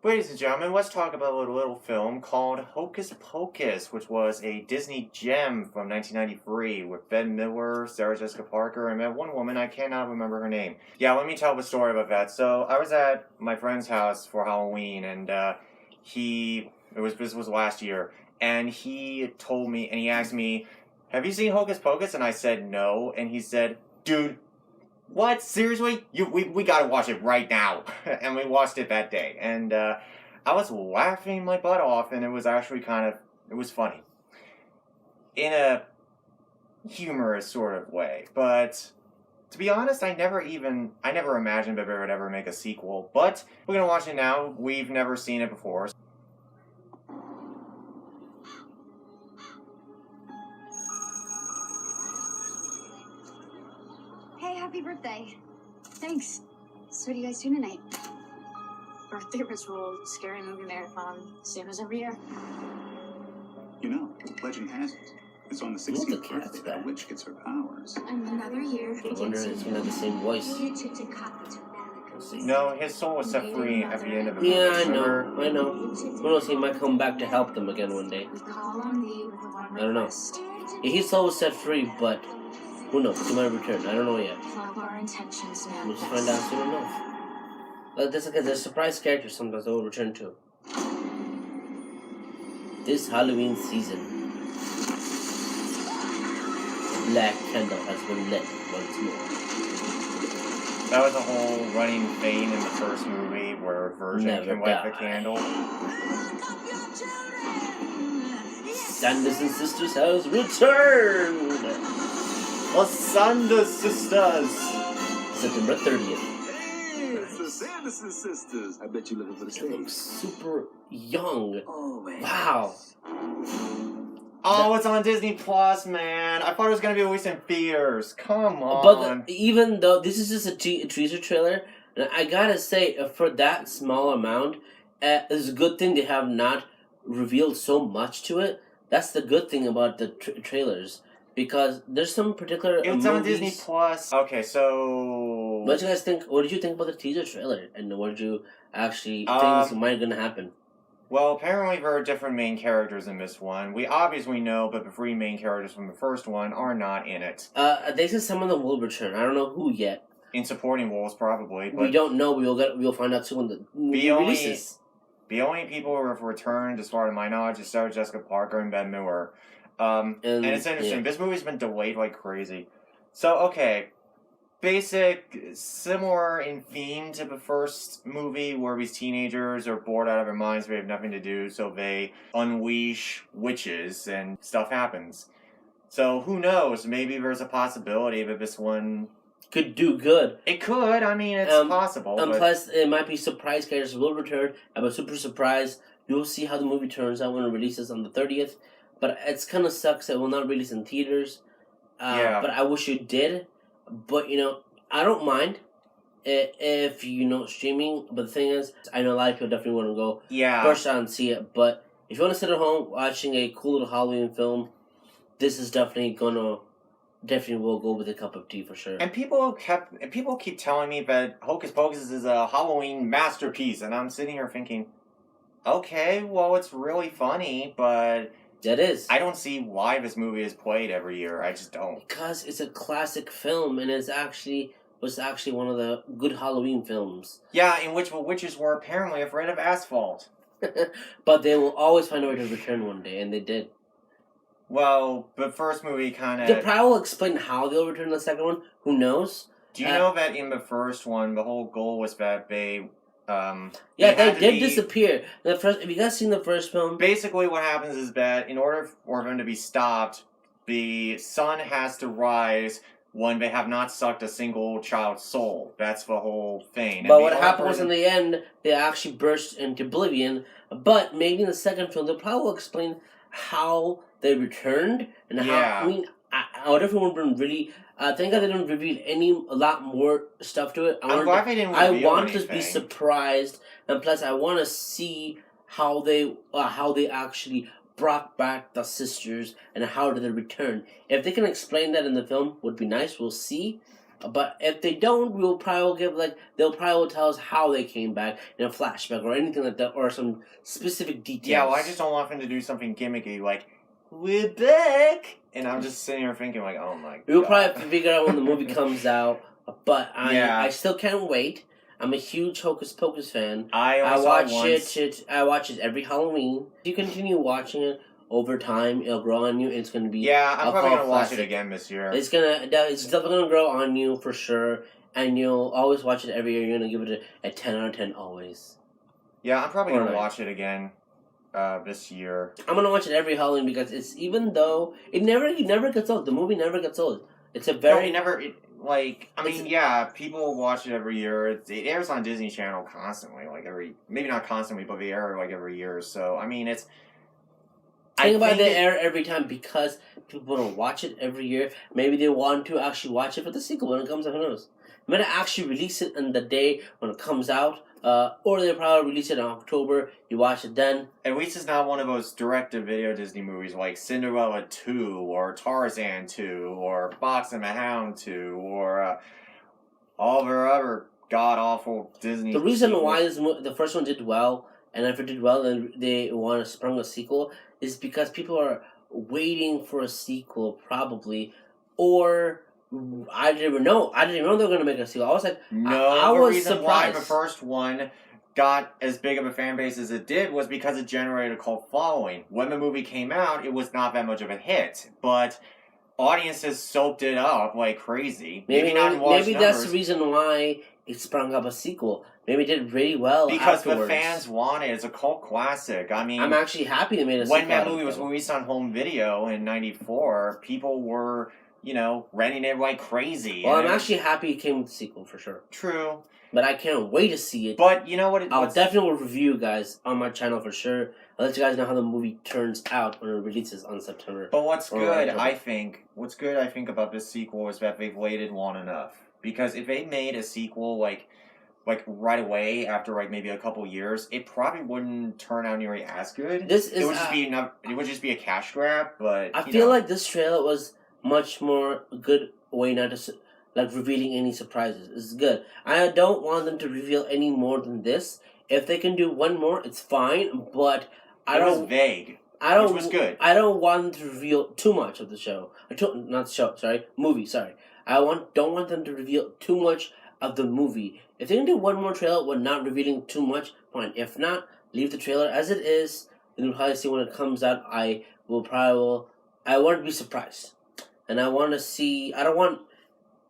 Ladies and gentlemen, let's talk about a little film called Hocus Pocus, which was a Disney gem from 1993 with Ben Miller, Sarah Jessica Parker, and that one woman, I cannot remember her name. Yeah, let me tell the story about that. So, I was at my friend's house for Halloween, and this was last year, and he told me, and he asked me, have you seen Hocus Pocus? And I said no, and he said, dude, what? Seriously? We gotta watch it right now. And we watched it that day. And I was laughing my butt off, and it was actually it was funny. In a humorous sort of way. But to be honest, I never imagined that they would ever make a sequel. But we're gonna watch it now. We've never seen it before. Happy birthday. Thanks. So what are you guys doing tonight? Birthday ritual, scary movie marathon, same as every year. You know, legend has it. It's on the 16th birthday that a witch gets her powers. And another year. I wonder if it's gonna have the same voice. No, his soul was set free at the end of the movie. Yeah, I know. Who knows, he might come back to help them again one day. I don't know. His soul was set free, but who knows? He might return. I don't know yet. We'll just find out soon enough. Like there's surprise characters sometimes that will return to. This Halloween season, the black candle has been lit once more. That was a whole running theme in the first movie where a virgin can light the candle. Sanderson Sisters has returned! The Sanders Sisters! September 30th. Hey, it's the Sanderson Sisters. I bet you're looking for the They stage. look super young. Oh, man. Wow. Oh, it's on Disney Plus, man. I thought it was going to be released in theaters. Come on. But even though this is just a teaser trailer, and I gotta say, for that small amount, it's a good thing they have not revealed so much to it. That's the good thing about the trailers. Because there's some particular It's movies. on Disney Plus. Okay, so What did you guys think? What did you think about the teaser trailer? And what did you actually think might gonna happen? Well, apparently there are different main characters in this one. We obviously know, but the three main characters from the first one are not in it. They said some of them will return. I don't know who yet. In supporting roles, probably. But We don't know. We'll find out soon when the movie releases. The only people who have returned, as far as my knowledge, is Sarah Jessica Parker and Ben Miller. And it's interesting. This movie's been delayed like crazy. So, okay. Similar in theme to the first movie, where these teenagers are bored out of their minds, they have nothing to do, so they unleash witches, and stuff happens. So, who knows? Maybe there's a possibility that this one could do good. It could. I mean, it's possible. And plus, it might be surprise characters will return. I'm super surprised. You'll see how the movie turns out when it releases on the 30th. But it's kind of sucks that it will not release in theaters. Yeah. But I wish it did. But, I don't mind if, streaming. But the thing is, I know a lot of people definitely want to go burst out and see it. But if you want to sit at home watching a cool little Halloween film, this is definitely will go with a cup of tea for sure. And people keep telling me that Hocus Pocus is a Halloween masterpiece. And I'm sitting here thinking, okay, well, it's really funny, but that is. I don't see why this movie is played every year. I just don't. Because it's a classic film, and was actually one of the good Halloween films. Yeah, in which the witches were apparently afraid of asphalt. But they will always find a way to return one day, and they did. Well, the first movie kind of... They probably will explain how they'll return in the second one. Who knows? Do you know that in the first one, the whole goal was that they... they did disappear. Have you guys seen the first film? Basically, what happens is that in order for them to be stopped, the sun has to rise when they have not sucked a single child's soul. That's the whole thing. But what happened was in the end, they actually burst into oblivion. But maybe in the second film, they'll probably explain how they returned and how. I mean, I would have been really. Thank God they didn't reveal a lot more stuff to it. I'm glad they didn't reveal I want anything. to be surprised, and plus I want to see how they actually brought back the sisters and how did they return. If they can explain that in the film, would be nice. We'll see. But if they don't, we'll probably give they'll probably tell us how they came back in a flashback or anything like that, or some specific details. Yeah, well, I just don't want them to do something gimmicky like we're back, and I'm just sitting here thinking like, oh my god. We'll probably have to figure out when the movie comes out, but I still can't wait. I'm a huge Hocus Pocus fan. I watch it every Halloween. If you continue watching it over time, it'll grow on you. It's going to be I'm probably going to watch it again this year. It's definitely going to grow on you for sure, and you'll always watch it every year. You're going to give it a 10 out of 10 always. Yeah, I'm probably going to watch it again this year. I'm going to watch it every Halloween because it's, even though it never gets old. The movie never gets old. It's a very people will watch it every year. It airs on Disney Channel constantly, maybe not constantly, but they air every year. So I mean, it's. Think about they air every time because people want to watch it every year. Maybe they want to actually watch it for the sequel when it comes out. Who knows? They might actually release it on the day when it comes out, or they'll probably release it in October. You watch it then. At least it's not one of those direct-to-video Disney movies like Cinderella 2 or Tarzan 2 or Fox and the Hound 2 or all their other god-awful Disney. The reason why the first one did well, and if it did well, then they want to sprung a sequel, is because people are waiting for a sequel, probably, or I didn't even know they were going to make a sequel. I was like, I was reason surprised. Why the first one got as big of a fan base as it did was because it generated a cult following. When the movie came out, it was not that much of a hit, but audiences soaked it up like crazy. Maybe that's the reason why it sprung up a sequel. Maybe it did really well because afterwards. the fans want it. It's a cult classic. I mean, I'm actually happy they made a sequel. When that movie was released on home video in '94, people were, renting it like crazy. Well, I'm actually happy it came with the sequel for sure. True. But I can't wait to see it. But you know what? I'll definitely review, guys, on my channel for sure. I'll let you guys know how the movie turns out when it releases on September. But what's good, I think, about this sequel is that they've waited long enough. Because if they made a sequel like right away after maybe a couple years, it probably wouldn't turn out nearly as good. It would just be a cash grab. But I feel like this trailer was much more good way not to revealing any surprises. It's good. I don't want them to reveal any more than this. If they can do one more, it's fine. But it was vague. Which was good. I don't want them to reveal too much of the show. Movie. Sorry. Don't want them to reveal too much of the movie. If they can do one more trailer with not revealing too much, fine. If not, leave the trailer as it is. And you'll probably see when it comes out. I want to be surprised. And I want to see.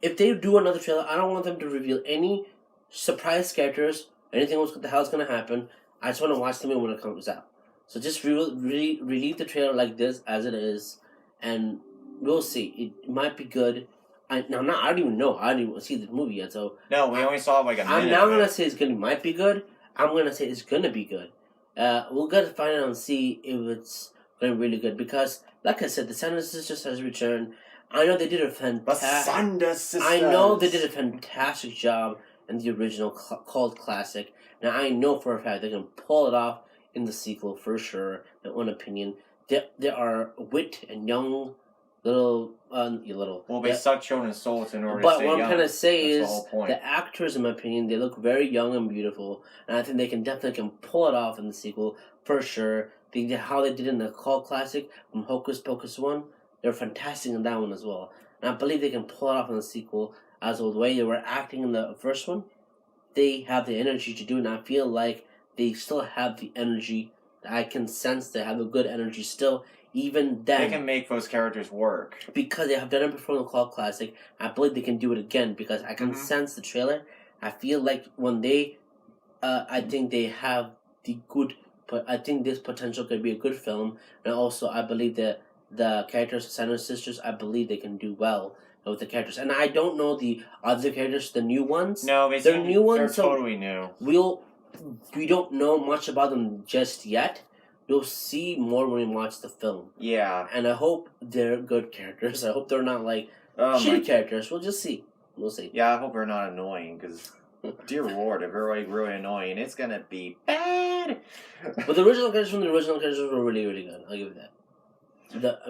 If they do another trailer, I don't want them to reveal any surprise characters, anything else what the hell's going to happen. I just want to watch the movie when it comes out. So just relieve the trailer like this as it is, and we'll see. It might be good. I don't even know. I didn't even see the movie yet, so... No, we only saw a minute. I'm now going to say might be good. I'm going to say it's going to be good. We'll get to find out and see if it's going to be really good, because, like I said, the Sanders Sisters has returned. I know they did a fantastic job in the original cult classic. Now, I know for a fact they can pull it off in the sequel for sure, in one opinion. They are wit and young... Well, they suck children's souls in order to stay young. But what I'm trying to say is, the actors, in my opinion, they look very young and beautiful, and I think they can definitely pull it off in the sequel, for sure. How they did in the cult classic from Hocus Pocus 1, they're fantastic in that one as well. And I believe they can pull it off in the sequel, as well. The way they were acting in the first one, they have the energy to do it, and I feel like they still have the energy. I can sense they have a good energy still. Even then, they can make those characters work because they have done it before in the cult classic. I believe they can do it again because I can sense the trailer. I feel like when they, I think they have the good. But I think this potential could be a good film, and also I believe that the characters, Sanders Sisters, I believe they can do well with the characters. And I don't know the other characters, the new ones. No, they're new ones. They're totally new. We don't know much about them just yet. You'll see more when you watch the film. Yeah. And I hope they're good characters. I hope they're not shitty characters. We'll just see. We'll see. Yeah, I hope they're not annoying, because, dear lord, if they're really annoying, it's gonna be bad. But the original characters from the original characters were really, really good. I'll give it that.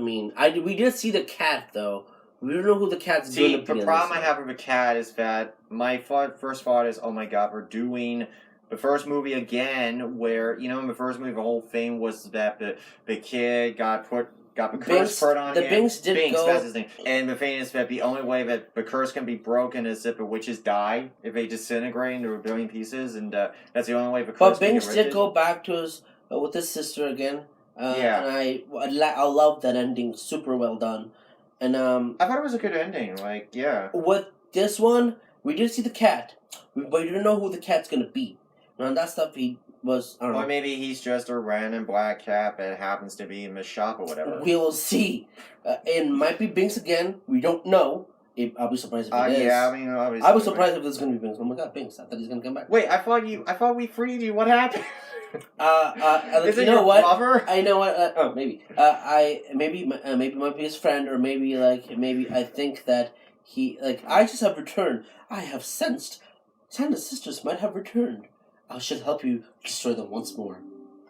We did see the cat, though, We don't know who the cat's doing. See, the problem I have with the cat is that my first thought is, oh my god, we're doing the first movie again, where, you know, in the first movie, the whole thing was that the kid got the curse put on him. Binks did go. That's his name. And the thing is that the only way that the curse can be broken is if the witches die, if they disintegrate into a billion pieces, and that's the only way the curse But can Binks get did go back to his with his sister again. Yeah. And I love that ending. Super well done. And I thought it was a good ending. Like, yeah. With this one, we did see the cat, but we didn't know who the cat's gonna be. And that stuff he was. I don't know. Or maybe he's just a random black cat that happens to be in the shop or whatever. We will see. It might be Binks again. We don't know. I'll be surprised if it is. Yeah, I mean, obviously. I was surprised if it's gonna be Binks. Oh my god, Binks! I thought he's gonna come back. Wait, I thought we freed you. What happened? Is it you know your what? lover? I know what. Oh, maybe. Maybe it might be his friend, or maybe I think that I just have returned. I have sensed Santa's sisters might have returned. I should help you destroy them once more.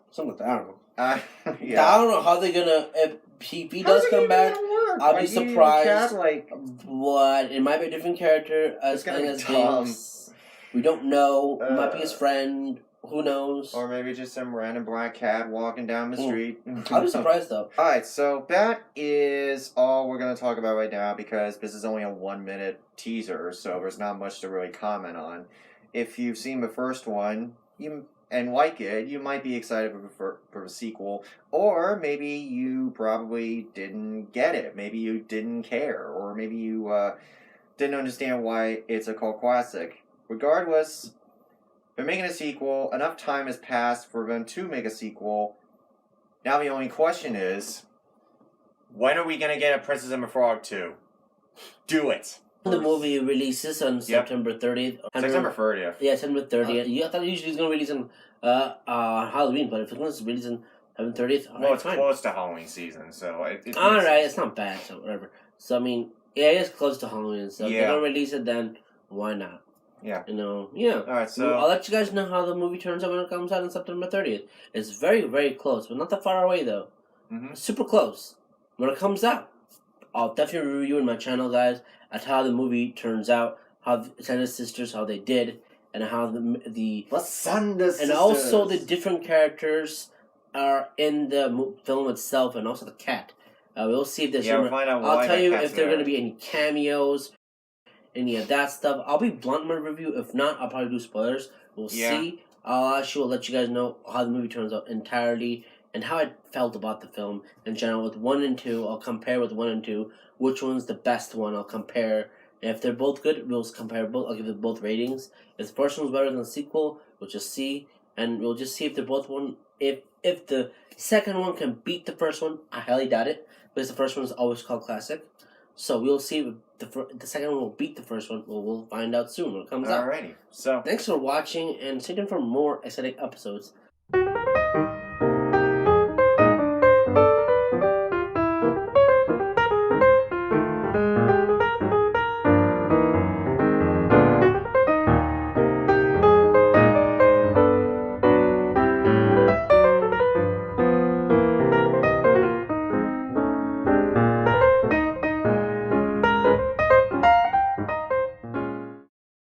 Something like that. I don't know. Yeah. I don't know how they're gonna. If he does come back, I'll be surprised. What? It might be a different character as Binks. We don't know. It might be his friend. Who knows? Or maybe just some random black cat walking down the street. I'll be surprised though. Alright, so that is all we're going to talk about right now because this is only a 1 minute teaser, so there's not much to really comment on. If you've seen the first one and like it, you might be excited for a sequel, or maybe you probably didn't get it. Maybe you didn't care, or maybe you didn't understand why it's a cult classic. Regardless, they're making a sequel. Enough time has passed for them to make a sequel. Now the only question is, when are we going to get a Princess and the Frog 2? Do it! The movie releases on September 30th. September 30th. Yeah, September 30th. I thought usually it's going to release on Halloween, but if it's going to release on September 30th, well, it's close to Halloween season, so alright, it's not bad, so whatever. So, I mean, yeah, it is close to Halloween, so if they're going to release it, then why not? Yeah. You know, yeah. Alright, so I'll let you guys know how the movie turns out when it comes out on September 30th. It's very, very close, but not that far away, though. Mm-hmm. Super close. When it comes out, I'll definitely review in my channel, guys, at how the movie turns out, how Santa's sisters, how they did, and how the Santa's sisters, and also the different characters are in the film itself, and also the cat. We'll see if there's. We'll find out I'll tell you if there are going to be any cameos, any of that stuff. I'll be blunt in my review. If not, I'll probably do spoilers. We'll see. I'll actually let you guys know how the movie turns out entirely and how I felt about the film in general. With 1 and 2, I'll compare with 1 and 2. Which one's the best one? I'll compare. And if they're both good, we'll compare both. I'll give them both ratings. If the first one's better than the sequel, we'll just see, and we'll just see if they're both one. If the second one can beat the first one, I highly doubt it, because the first one is always called classic. So we'll see if the second one will beat the first one. We'll find out soon when it comes out. Alrighty. So thanks for watching, and stay tuned for more exciting episodes